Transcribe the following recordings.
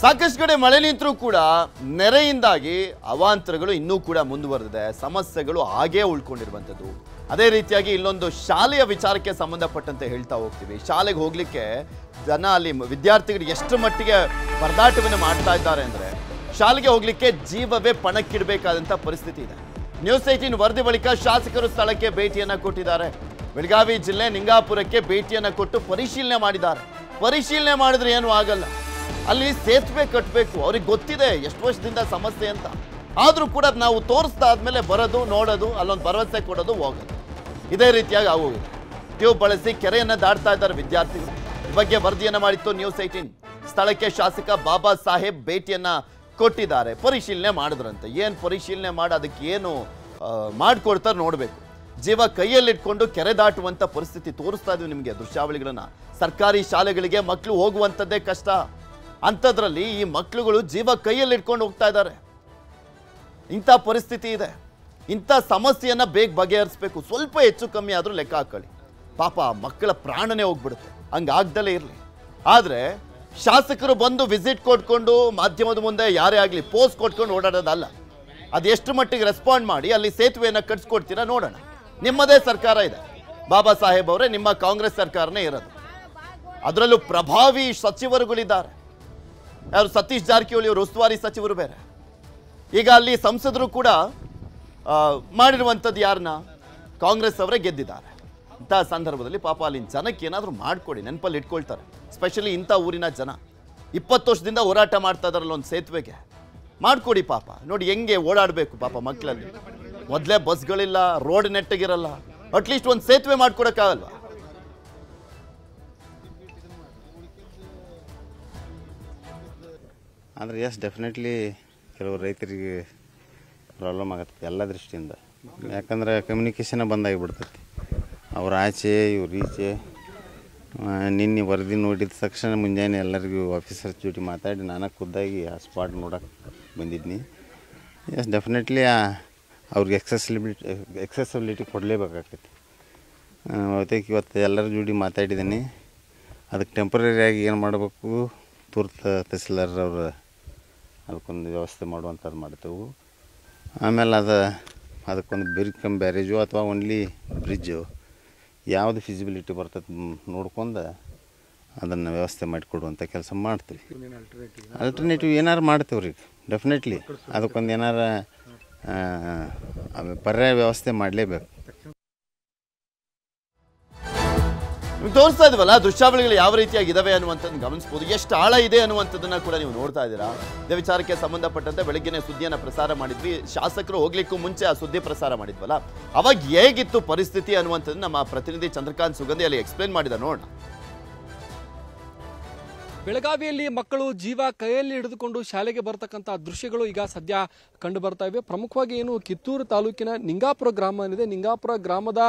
ಸಾಕಷ್ಟು ಕಡೆ ಮಳೆ ನಿಂತರೂ ಕೂಡ ನೆರೆಯಿಂದಾಗಿ ಅವಾಂತರಗಳು ಇನ್ನೂ ಕೂಡ ಮುಂದುವರೆದಿದೆ, ಸಮಸ್ಯೆಗಳು ಹಾಗೇ ಉಳ್ಕೊಂಡಿರುವಂಥದ್ದು. ಅದೇ ರೀತಿಯಾಗಿ ಇಲ್ಲೊಂದು ಶಾಲೆಯ ವಿಚಾರಕ್ಕೆ ಸಂಬಂಧಪಟ್ಟಂತೆ ಹೇಳ್ತಾ ಹೋಗ್ತೀವಿ. ಶಾಲೆಗೆ ಹೋಗ್ಲಿಕ್ಕೆ ಜನ ಅಲ್ಲಿ ವಿದ್ಯಾರ್ಥಿಗಳು ಎಷ್ಟು ಮಟ್ಟಿಗೆ ಪರದಾಟವನ್ನು ಮಾಡ್ತಾ ಇದ್ದಾರೆ ಅಂದರೆ ಶಾಲೆಗೆ ಹೋಗ್ಲಿಕ್ಕೆ ಜೀವವೇ ಪಣಕ್ಕಿಡಬೇಕಾದಂಥ ಪರಿಸ್ಥಿತಿ ಇದೆ. ನ್ಯೂಸ್ 18 ವರದಿ ಬಳಿಕ ಶಾಸಕರು ಸ್ಥಳಕ್ಕೆ ಭೇಟಿಯನ್ನು ಕೊಟ್ಟಿದ್ದಾರೆ. ಬೆಳಗಾವಿ ಜಿಲ್ಲೆ ನಿಂಗಾಪುರಕ್ಕೆ ಭೇಟಿಯನ್ನು ಕೊಟ್ಟು ಪರಿಶೀಲನೆ ಮಾಡಿದ್ದಾರೆ. ಪರಿಶೀಲನೆ ಮಾಡಿದ್ರೆ ಏನೂ ಆಗಲ್ಲ, ಅಲ್ಲಿ ಸೇತುವೆ ಕಟ್ಟಬೇಕು, ಅವ್ರಿಗೆ ಗೊತ್ತಿದೆ ಎಷ್ಟು ವರ್ಷದಿಂದ ಸಮಸ್ಯೆ ಅಂತ. ಆದರೂ ಕೂಡ ನಾವು ತೋರಿಸ್ತಾ ಆದ್ಮೇಲೆ ಬರೋದು, ನೋಡೋದು, ಅಲ್ಲೊಂದು ಭರವಸೆ ಕೊಡೋದು, ಹೋಗೋದು, ಇದೇ ರೀತಿಯಾಗಿ ಆಗೋಗಿದೆ. ಟ್ಯೂಬ್ ಬಳಸಿ ಕೆರೆಯನ್ನು ದಾಟ್ತಾ ಇದ್ದಾರೆ ವಿದ್ಯಾರ್ಥಿಗಳು. ಈ ಬಗ್ಗೆ ವರದಿಯನ್ನು ಮಾಡಿತ್ತು ನ್ಯೂಸ್ 18. ಸ್ಥಳಕ್ಕೆ ಶಾಸಕ ಬಾಬಾ ಸಾಹೇಬ್ ಭೇಟಿಯನ್ನ ಕೊಟ್ಟಿದ್ದಾರೆ, ಪರಿಶೀಲನೆ ಮಾಡಿದ್ರಂತೆ. ಏನು ಪರಿಶೀಲನೆ ಮಾಡಿ ಅದಕ್ಕೆ ಏನು ಮಾಡಿಕೊಡ್ತಾರೆ ನೋಡಬೇಕು. ಜೀವ ಕೈಯಲ್ಲಿಟ್ಕೊಂಡು ಕೆರೆ ದಾಟುವಂಥ ಪರಿಸ್ಥಿತಿ ತೋರಿಸ್ತಾ ಇದ್ವಿ ನಿಮಗೆ ದೃಶ್ಯಾವಳಿಗಳನ್ನ. ಸರ್ಕಾರಿ ಶಾಲೆಗಳಿಗೆ ಮಕ್ಕಳು ಹೋಗುವಂಥದ್ದೇ ಕಷ್ಟ, ಅಂಥದ್ರಲ್ಲಿ ಈ ಮಕ್ಕಳುಗಳು ಜೀವ ಕೈಯಲ್ಲಿಟ್ಕೊಂಡು ಹೋಗ್ತಾ ಇದ್ದಾರೆ. ಇಂಥ ಪರಿಸ್ಥಿತಿ ಇದೆ. ಇಂಥ ಸಮಸ್ಯೆಯನ್ನು ಬೇಗ ಬಗೆಹರಿಸಬೇಕು. ಸ್ವಲ್ಪ ಹೆಚ್ಚು ಕಮ್ಮಿ ಆದರೂ ಲೆಕ್ಕ ಹಾಕೊಳ್ಳಿ, ಪಾಪ ಮಕ್ಕಳ ಪ್ರಾಣನೇ ಹೋಗ್ಬಿಡುತ್ತೆ, ಹಂಗಾಗ್ದಲೇ ಇರಲಿ. ಆದರೆ ಶಾಸಕರು ಬಂದು ವಿಸಿಟ್ ಕೊಟ್ಕೊಂಡು ಮಾಧ್ಯಮದ ಮುಂದೆ ಯಾರೇ ಆಗಲಿ ಪೋಸ್ಟ್ ಕೊಟ್ಕೊಂಡು ಓಡಾಡೋದಲ್ಲ. ಅದು ಎಷ್ಟು ಮಟ್ಟಿಗೆ ರೆಸ್ಪಾಂಡ್ ಮಾಡಿ ಅಲ್ಲಿ ಸೇತುವೆಯನ್ನು ಕಟ್ಸ್ಕೊಡ್ತೀರಾ ನೋಡೋಣ. ನಿಮ್ಮದೇ ಸರ್ಕಾರ ಇದೆ ಬಾಬಾ ಸಾಹೇಬ್ ಅವರೇ, ನಿಮ್ಮ ಕಾಂಗ್ರೆಸ್ ಸರ್ಕಾರನೇ ಇರೋದು. ಅದರಲ್ಲೂ ಪ್ರಭಾವಿ ಸಚಿವರುಗಳಿದ್ದಾರೆ. ಯಾರು ಸತೀಶ್ ಜಾರಕಿಹೊಳಿ ಅವರು ಉಸ್ತುವಾರಿ ಸಚಿವರು ಬೇರೆ. ಈಗ ಅಲ್ಲಿ ಸಂಸದರು ಕೂಡ ಮಾಡಿರುವಂಥದ್ದು ಯಾರನ್ನ, ಕಾಂಗ್ರೆಸ್ ಅವರೇ ಗೆದ್ದಿದ್ದಾರೆ. ಇಂಥ ಸಂದರ್ಭದಲ್ಲಿ ಪಾಪ ಅಲ್ಲಿನ ಜನಕ್ಕೆ ಏನಾದರೂ ಮಾಡಿಕೊಡಿ, ನೆನಪಲ್ಲಿ ಇಟ್ಕೊಳ್ತಾರೆ. ಸ್ಪೆಷಲಿ ಇಂಥ ಊರಿನ ಜನ 20 ವರ್ಷದಿಂದ ಹೋರಾಟ ಮಾಡ್ತಾ ಇದ್ದಾರಲ್ಲ ಒಂದು ಸೇತುವೆಗೆ, ಮಾಡಿಕೊಡಿ ಪಾಪ. ನೋಡಿ ಹೆಂಗೆ ಓಡಾಡಬೇಕು ಪಾಪ ಮಕ್ಕಳಲ್ಲಿ. ಮೊದಲೇ ಬಸ್ಗಳಿಲ್ಲ, ರೋಡ್ ನೆಟ್ಟಗಿರಲ್ಲ, ಅಟ್ಲೀಸ್ಟ್ ಒಂದು ಸೇತುವೆ ಮಾಡ್ಕೊಡಕ್ಕಾಗಲ್ವಾ? ಅಂದರೆ ಎಸ್ ಡೆಫಿನೆಟ್ಲಿ ಕೆಲವು ರೈತರಿಗೆ ಪ್ರಾಬ್ಲಮ್ ಆಗತ್ತೆ ಎಲ್ಲ ದೃಷ್ಟಿಯಿಂದ. ಯಾಕಂದ್ರೆ ಕಮ್ಯುನಿಕೇಷನ್ ಬಂದಾಗಿಬಿಡ್ತೈತಿ, ಅವ್ರ ಆಚೆ ಇವ್ರ ಈಚೆ. ನಿನ್ನೆ ವರದಿ ನೋಡಿದ ತಕ್ಷಣ ಮುಂಜಾನೆ ಎಲ್ಲರಿಗೂ ಆಫೀಸರ್ಸ್ ಜೊತೆ ಮಾತಾಡಿ ನಾನು ಖುದ್ದಾಗಿ ಆ ಸ್ಪಾಟ್ ನೋಡೋಕೆ ಬಂದಿದ್ನಿ. ಎಸ್ ಡೆಫಿನೆಟ್ಲಿ ಅವ್ರಿಗೆ ಎಕ್ಸೆಸಿಬಿಲಿಟಿ ಕೊಡಲೇಬೇಕಾಗ್ತೈತಿ. ಅವತ್ತಕ್ಕೆ ಇವತ್ತು ಎಲ್ಲರ ಜೋಡಿ ಮಾತಾಡಿದ್ದೀನಿ. ಅದಕ್ಕೆ ಟೆಂಪ್ರರಿಯಾಗಿ ಏನು ಮಾಡಬೇಕು, ತುರ್ತು ತಹಸೀಲ್ದಾರ್ ಅವರು ಅದಕ್ಕೊಂದು ವ್ಯವಸ್ಥೆ ಮಾಡುವಂಥದ್ದು ಮಾಡ್ತೇವೆ. ಆಮೇಲೆ ಅದಕ್ಕೊಂದು ಬ್ಯಾರೇಜು ಅಥವಾ ಓನ್ಲಿ ಬ್ರಿಡ್ಜು ಯಾವುದು ಫಿಸಿಬಿಲಿಟಿ ಬರ್ತದೆ ನೋಡ್ಕೊಂಡು ಅದನ್ನು ವ್ಯವಸ್ಥೆ ಮಾಡಿಕೊಡುವಂಥ ಕೆಲಸ ಮಾಡ್ತೀವಿ. ಅಲ್ಟರ್ನೇಟಿವ್ ಏನಾರು ಮಾಡ್ತೇವೆ ರೀ ಡೆಫಿನೆಟ್ಲಿ. ಅದಕ್ಕೊಂದು ಏನಾರ ಪರ್ಯಾಯ ವ್ಯವಸ್ಥೆ ಮಾಡಲೇಬೇಕು. ತೋರಿಸ್ತಾ ಇದ್ವಲ್ಲ ದೃಶ್ಯಾವಳಿಗಳು ಯಾವ ರೀತಿಯಾಗಿದ್ದಾವೆ ಅನ್ನುವಂಥದ್ದು ಗಮನಿಸಬಹುದು. ಎಷ್ಟು ಆಳ ಇದೆ ಅನ್ನುವಂಥದ್ದನ್ನ ಕೂಡ ನೀವು ನೋಡ್ತಾ ಇದ್ದೀರಾ. ಇದೇ ವಿಚಾರಕ್ಕೆ ಸಂಬಂಧಪಟ್ಟಂತೆ ಬೆಳಗ್ಗೆನೆ ಸುದ್ದಿಯನ್ನು ಪ್ರಸಾರ ಮಾಡಿದ್ವಿ. ಶಾಸಕರು ಹೋಗ್ಲಿಕ್ಕೂ ಮುಂಚೆ ಆ ಸುದ್ದಿ ಪ್ರಸಾರ ಮಾಡಿದ್ವಲ್ಲ, ಅವಾಗ ಹೇಗಿತ್ತು ಪರಿಸ್ಥಿತಿ ಅನ್ನುವಂಥದ್ದು ನಮ್ಮ ಪ್ರತಿನಿಧಿ ಚಂದ್ರಕಾಂತ್ ಸುಗಂಧಿ ಅಲ್ಲಿ ಎಕ್ಸ್ಪ್ಲೇನ್ ಮಾಡಿದ ನೋಡೋಣ. ಬೆಳಗಾವಿಯಲ್ಲಿ ಮಕ್ಕಳು ಜೀವ ಕೈಯಲ್ಲಿ ಹಿಡಿದುಕೊಂಡು ಶಾಲೆಗೆ ಬರ್ತಕ್ಕಂಥ ದೃಶ್ಯಗಳು ಈಗ ಸದ್ಯ ಕಂಡು ಬರ್ತಾ ಇವೆ. ಪ್ರಮುಖವಾಗಿ ಏನು ಕಿತ್ತೂರು ತಾಲೂಕಿನ ನಿಂಗಾಪುರ ಗ್ರಾಮ ಏನಿದೆ, ನಿಂಗಾಪುರ ಗ್ರಾಮದ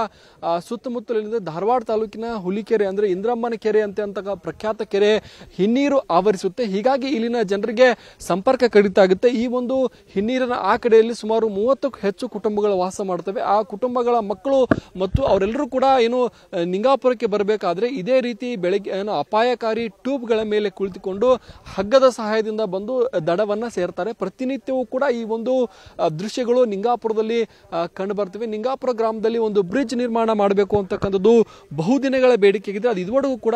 ಸುತ್ತಮುತ್ತಲಿನಿಂದ ಧಾರವಾಡ ತಾಲೂಕಿನ ಹುಲಿಕೆರೆ ಅಂದ್ರೆ ಇಂದ್ರಮ್ಮನ ಕೆರೆ ಅಂತ ಪ್ರಖ್ಯಾತ ಕೆರೆ ಹಿನ್ನೀರು ಆವರಿಸುತ್ತೆ. ಹೀಗಾಗಿ ಇಲ್ಲಿನ ಜನರಿಗೆ ಸಂಪರ್ಕ ಕಡಿತ ಆಗುತ್ತೆ. ಈ ಒಂದು ಹಿನ್ನೀರಿನ ಆ ಕಡೆಯಲ್ಲಿ ಸುಮಾರು 30ಕ್ಕೂ ಹೆಚ್ಚು ಕುಟುಂಬಗಳು ವಾಸ ಮಾಡ್ತವೆ. ಆ ಕುಟುಂಬಗಳ ಮಕ್ಕಳು ಮತ್ತು ಅವರೆಲ್ಲರೂ ಕೂಡ ಏನು ನಿಂಗಾಪುರಕ್ಕೆ ಬರಬೇಕಾದ್ರೆ ಇದೇ ರೀತಿ ಬೆಳಗ್ಗೆ ಏನು ಅಪಾಯಕಾರಿ ಟ್ಯೂಬ್ಗಳ ಮೇಲೆ ಕುಳಿತುಕೊಂಡು ಹಗ್ಗದ ಸಹಾಯದಿಂದ ಬಂದು ದಡವನ್ನ ಸೇರ್ತಾರೆ. ಪ್ರತಿನಿತ್ಯವೂ ಕೂಡ ಈ ಒಂದು ದೃಶ್ಯಗಳು ನಿಂಗಾಪುರದಲ್ಲಿ ಕಂಡು ಬರ್ತವೆ. ನಿಂಗಾಪುರ ಗ್ರಾಮದಲ್ಲಿ ಒಂದು ಬ್ರಿಡ್ಜ್ ನಿರ್ಮಾಣ ಮಾಡಬೇಕು ಅಂತಕ್ಕಂಥದ್ದು ಬಹುದಿನಗಳ ಬೇಡಿಕೆಯಾಗಿದೆ. ಅದು ಇದುವರೆಗೂ ಕೂಡ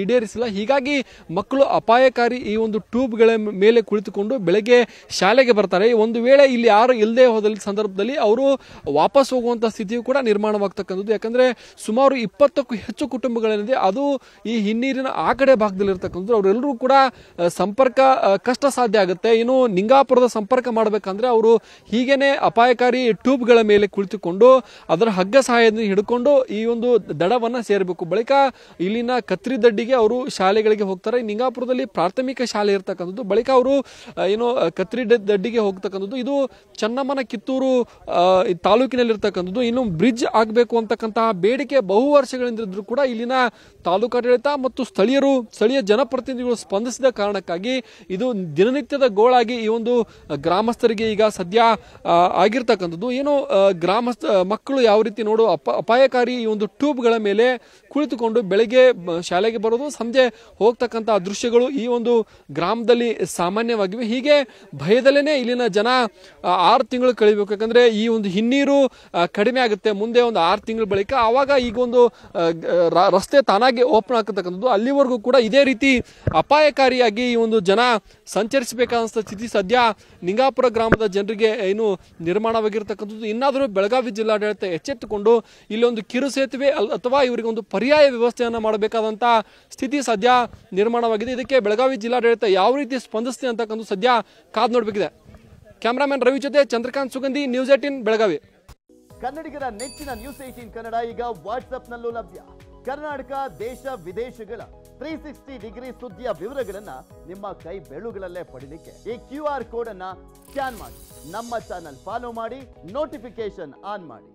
ಈಡೇರಿಸಿಲ್ಲ. ಹೀಗಾಗಿ ಮಕ್ಕಳು ಅಪಾಯಕಾರಿ ಈ ಒಂದು ಟ್ಯೂಬ್ಗಳ ಮೇಲೆ ಕುಳಿತುಕೊಂಡು ಬೆಳಗ್ಗೆ ಶಾಲೆಗೆ ಬರ್ತಾರೆ. ಒಂದು ವೇಳೆ ಇಲ್ಲಿ ಯಾರು ಇಲ್ಲದೆ ಹೋದ ಸಂದರ್ಭದಲ್ಲಿ ಅವರು ವಾಪಸ್ ಹೋಗುವಂತ ಸ್ಥಿತಿಯು ಕೂಡ ನಿರ್ಮಾಣವಾಗ್ತಕ್ಕಂಥದ್ದು. ಯಾಕಂದ್ರೆ ಸುಮಾರು 20ಕ್ಕೂ ಹೆಚ್ಚು ಕುಟುಂಬಗಳೇನಿದೆ ಅದು ಈ ಹಿನ್ನೀರಿನ ಆ ಕಡೆ ಭಾಗದಲ್ಲಿ ಅವರೆಲ್ಲರೂ ಕೂಡ ಸಂಪರ್ಕ ಕಷ್ಟ ಸಾಧ್ಯ ಆಗುತ್ತೆ. ಇನ್ನು ನಿಂಗಾಪುರದ ಸಂಪರ್ಕ ಮಾಡಬೇಕಂದ್ರೆ ಅವರು ಹೀಗೇನೆ ಅಪಾಯಕಾರಿ ಟ್ಯೂಬ್ಗಳ ಮೇಲೆ ಕುಳಿತುಕೊಂಡು ಅದರ ಹಗ್ಗ ಸಹಾಯದಿಂದ ಹಿಡ್ಕೊಂಡು ಈ ಒಂದು ದಡವನ್ನ ಸೇರಬೇಕು. ಬಳಿಕ ಇಲ್ಲಿನ ಕತ್ರಿದಡ್ಡಿಗೆ ಅವರು ಶಾಲೆಗಳಿಗೆ ಹೋಗ್ತಾರೆ. ನಿಂಗಾಪುರದಲ್ಲಿ ಪ್ರಾಥಮಿಕ ಶಾಲೆ ಇರ್ತಕ್ಕಂಥದ್ದು. ಬಳಿಕ ಅವರು ಏನು ಕತ್ರಿದಡ್ಡಿಗೆ ಹೋಗ್ತಕ್ಕಂಥದ್ದು. ಇದು ಚೆನ್ನಮ್ಮನ ಕಿತ್ತೂರು ತಾಲೂಕಿನಲ್ಲಿ ಇರ್ತಕ್ಕಂಥದ್ದು. ಇನ್ನು ಬ್ರಿಡ್ಜ್ ಆಗಬೇಕು ಅಂತಕ್ಕಂತಹ ಬೇಡಿಕೆ ಬಹು ವರ್ಷಗಳಿಂದ ಇದ್ರೂ ಕೂಡ ಇಲ್ಲಿನ ತಾಲೂಕಾಡಳಿತ ಮತ್ತು ಸ್ಥಳೀಯ ಜನಪ್ರತಿನಿಧಿಗಳು ಸ್ಪಂದಿಸಿದ ಕಾರಣಕ್ಕಾಗಿ ಇದು ದಿನನಿತ್ಯದ ಗೋಳಾಗಿ ಈ ಒಂದು ಗ್ರಾಮಸ್ಥರಿಗೆ ಈಗ ಸದ್ಯ ಆಗಿರ್ತಕ್ಕಂಥದ್ದು. ಏನು ಗ್ರಾಮಸ್ಥ ಮಕ್ಕಳು ಯಾವ ರೀತಿ ನೋಡು ಅಪಾಯಕಾರಿ ಈ ಒಂದು ಟ್ಯೂಬ್ಗಳ ಮೇಲೆ ಕುಳಿತುಕೊಂಡು ಬೆಳಗ್ಗೆ ಶಾಲೆಗೆ ಬರೋದು, ಸಂಜೆ ಹೋಗ್ತಕ್ಕಂಥ ದೃಶ್ಯಗಳು ಈ ಒಂದು ಗ್ರಾಮದಲ್ಲಿ ಸಾಮಾನ್ಯವಾಗಿವೆ. ಹೀಗೆ ಭಯದಲ್ಲೇನೆ ಇಲ್ಲಿನ ಜನ 6 ತಿಂಗಳು ಕಳಿಬೇಕು. ಯಾಕಂದ್ರೆ ಈ ಒಂದು ಹಿನ್ನೀರು ಕಡಿಮೆ ಆಗುತ್ತೆ ಮುಂದೆ ಒಂದು 6 ತಿಂಗಳ ಬಳಿಕ, ಆವಾಗ ಈಗ ಒಂದು ರಸ್ತೆ ತಾನಾಗಿ ಓಪನ್ ಆಗ್ತಕ್ಕಂಥದ್ದು. ಅಲ್ಲಿವರೆಗೂ ಕೂಡ ಇದೇ ರೀತಿ ಅಪಾಯಕಾರಿಯಾಗಿ ಈ ಒಂದು ಜನ ಸಂಚರಿಸಬೇಕಾದ ಸ್ಥಿತಿ ಸದ್ಯ ನಿಂಗಾಪುರ ಗ್ರಾಮದ ಜನರಿಗೆ ಏನು ನಿರ್ಮಾಣವಾಗಿರ್ತಕ್ಕಂಥದ್ದು. ಇನ್ನಾದರೂ ಬೆಳಗಾವಿ ಜಿಲ್ಲಾಡಳಿತ ಎಚ್ಚೆತ್ತುಕೊಂಡು ಇಲ್ಲೊಂದು ಕಿರು ಸೇತುವೆ ಅಥವಾ ಇವರಿಗೆ ಒಂದು ಪರ್ಯಾಯ ವ್ಯವಸ್ಥೆಯನ್ನು ಮಾಡಬೇಕಾದಂತ ಸ್ಥಿತಿ ಸದ್ಯ ನಿರ್ಮಾಣವಾಗಿದೆ. ಇದಕ್ಕೆ ಬೆಳಗಾವಿ ಜಿಲ್ಲಾಡಳಿತ ಯಾವ ರೀತಿ ಸ್ಪಂದಿಸುತ್ತೆ ಅಂತಕ್ಕಂಥ ಸದ್ಯ ಕಾದು ನೋಡಬೇಕಿದೆ. ಕ್ಯಾಮರಾಮನ್ ರವಿ ಜೊತೆ ಚಂದ್ರಕಾಂತ್ ಸುಗಂಧಿ, ನ್ಯೂಸ್ 18 ಬೆಳಗಾವಿ. ಕನ್ನಡಿಗರ ನೆಚ್ಚಿನ ನ್ಯೂಸ್ 18 ಕನ್ನಡ ಈಗ ವಾಟ್ಸ್ಆಪ್ನಲ್ಲೂ ಲಭ್ಯ. ಕರ್ನಾಟಕ, ದೇಶ ವಿದೇಶಗಳ 360 ಡಿಗ್ರಿ ಸುದ್ದಿಯ ವಿವರಗಳನ್ನ ನಿಮ್ಮ ಕೈ ಬೆರಳುಗಳಲ್ಲೇ ಪಡಿಲಿಕ್ಕೆ ಈ QR ಕೋಡ್ ಅನ್ನ ಸ್ಕ್ಯಾನ್ ಮಾಡಿ, ನಮ್ಮ ಚಾನಲ್ ಫಾಲೋ ಮಾಡಿ, ನೋಟಿಫಿಕೇಶನ್ ಆನ್ ಮಾಡಿ.